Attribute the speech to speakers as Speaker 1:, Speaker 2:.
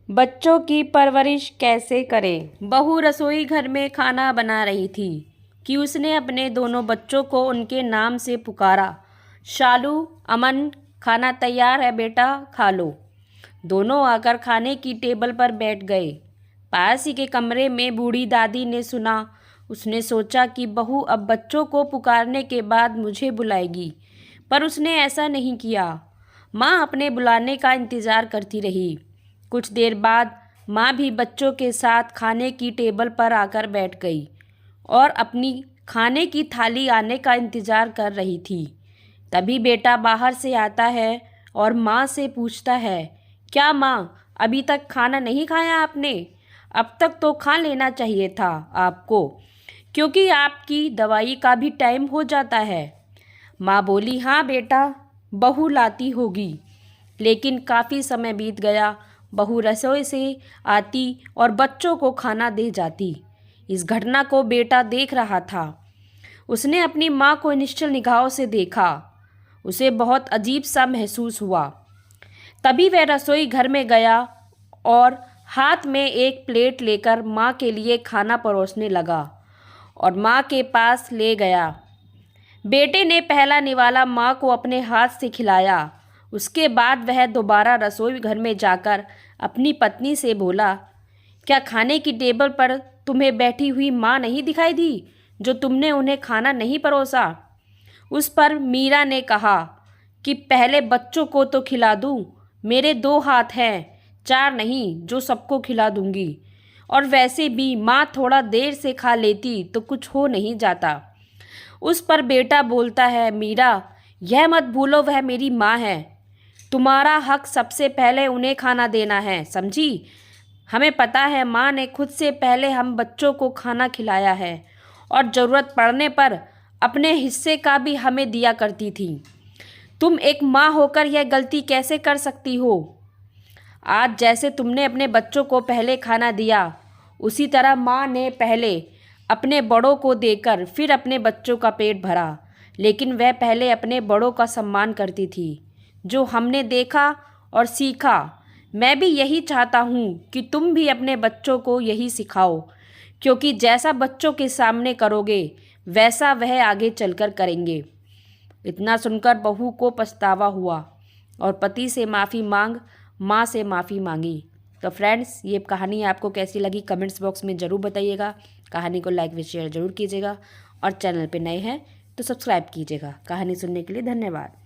Speaker 1: बच्चों की परवरिश कैसे करें। बहू रसोई घर में खाना बना रही थी कि उसने अपने दोनों बच्चों को उनके नाम से पुकारा। शालू, अमन, खाना तैयार है बेटा, खा लो। दोनों आकर खाने की टेबल पर बैठ गए। पास ही के कमरे में बूढ़ी दादी ने सुना। उसने सोचा कि बहू अब बच्चों को पुकारने के बाद मुझे बुलाएगी, पर उसने ऐसा नहीं किया। माँ अपने बुलाने का इंतज़ार करती रही। कुछ देर बाद माँ भी बच्चों के साथ खाने की टेबल पर आकर बैठ गई और अपनी खाने की थाली आने का इंतज़ार कर रही थी। तभी बेटा बाहर से आता है और माँ से पूछता है, क्या माँ, अभी तक खाना नहीं खाया आपने? अब तक तो खा लेना चाहिए था आपको, क्योंकि आपकी दवाई का भी टाइम हो जाता है। माँ बोली, हाँ बेटा, बहू लाती होगी। लेकिन काफ़ी समय बीत गया। बहू रसोई से आती और बच्चों को खाना दे जाती। इस घटना को बेटा देख रहा था। उसने अपनी माँ को निश्चल निगाहों से देखा। उसे बहुत अजीब सा महसूस हुआ। तभी वह रसोई घर में गया और हाथ में एक प्लेट लेकर माँ के लिए खाना परोसने लगा और माँ के पास ले गया। बेटे ने पहला निवाला माँ को अपने हाथ से खिलाया। उसके बाद वह दोबारा रसोई घर में जाकर अपनी पत्नी से बोला, क्या खाने की टेबल पर तुम्हें बैठी हुई माँ नहीं दिखाई दी, जो तुमने उन्हें खाना नहीं परोसा? उस पर मीरा ने कहा कि पहले बच्चों को तो खिला दूँ, मेरे 2 हाथ हैं, 4 नहीं, जो सबको खिला दूँगी। और वैसे भी माँ थोड़ा देर से खा लेती तो कुछ हो नहीं जाता। उस पर बेटा बोलता है, मीरा, यह मत भूलो वह मेरी माँ है। तुम्हारा हक सबसे पहले उन्हें खाना देना है, समझी? हमें पता है माँ ने खुद से पहले हम बच्चों को खाना खिलाया है और ज़रूरत पड़ने पर अपने हिस्से का भी हमें दिया करती थी। तुम एक माँ होकर यह गलती कैसे कर सकती हो? आज जैसे तुमने अपने बच्चों को पहले खाना दिया, उसी तरह माँ ने पहले अपने बड़ों को देकर फिर अपने बच्चों का पेट भरा। लेकिन वह पहले अपने बड़ों का सम्मान करती थी, जो हमने देखा और सीखा। मैं भी यही चाहता हूँ कि तुम भी अपने बच्चों को यही सिखाओ, क्योंकि जैसा बच्चों के सामने करोगे वैसा वह आगे चलकर करेंगे। इतना सुनकर बहू को पछतावा हुआ और पति से माफ़ी मांग माँ से माफ़ी मांगी। तो फ्रेंड्स, ये कहानी आपको कैसी लगी कमेंट्स बॉक्स में ज़रूर बताइएगा। कहानी को लाइक व शेयर ज़रूर कीजिएगा और चैनल पे नए हैं तो सब्सक्राइब कीजिएगा। कहानी सुनने के लिए धन्यवाद।